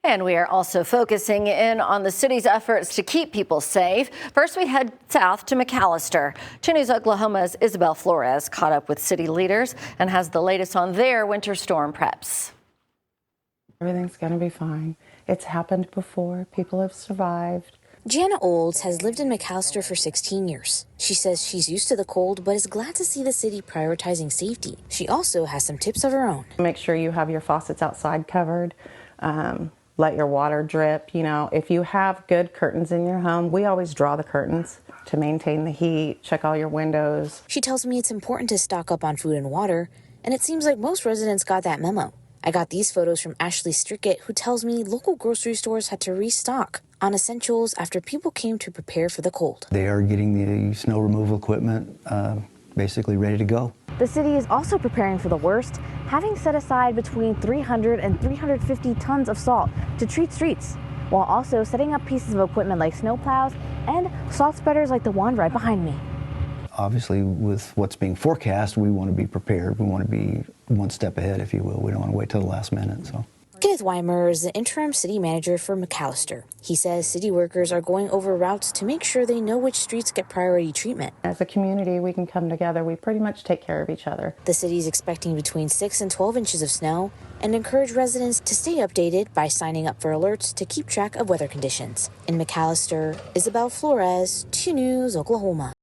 And we are also focusing in on the city's efforts to keep people safe. First, we head south to McAlester. 2 News Oklahoma's Isabel Flores caught up with city leaders and has the latest on their winter storm preps. Everything's going to be fine. It's happened before. People have survived. Jana Olds has lived in McAlester for 16 years. She says she's used to the cold, but is glad to see the city prioritizing safety. She also has some tips of her own. Make sure you have your faucets outside covered. Let your water drip. You know, if you have good curtains in your home, we always draw the curtains to maintain the heat. Check all your windows. She tells me it's important to stock up on food and water, and it seems like most residents got that memo. I got these photos from Ashley Strickett, who tells me local grocery stores had to restock on essentials after people came to prepare for the cold. They are getting the snow removal equipment basically ready to go. The city is also preparing for the worst, having set aside between 300 and 350 tons of salt to treat streets, while also setting up pieces of equipment like snowplows and salt spreaders like the one right behind me. Obviously, with what's being forecast, we want to be prepared. We want to be one step ahead, if you will. We don't want to wait till the last minute. So. Kenneth Weimer is the interim city manager for McAlester. He says city workers are going over routes to make sure they know which streets get priority treatment. As a community, we can come together. We pretty much take care of each other. The city is expecting between 6 and 12 inches of snow and encourage residents to stay updated by signing up for alerts to keep track of weather conditions. In McAlester, Isabel Flores, 2 News, Oklahoma.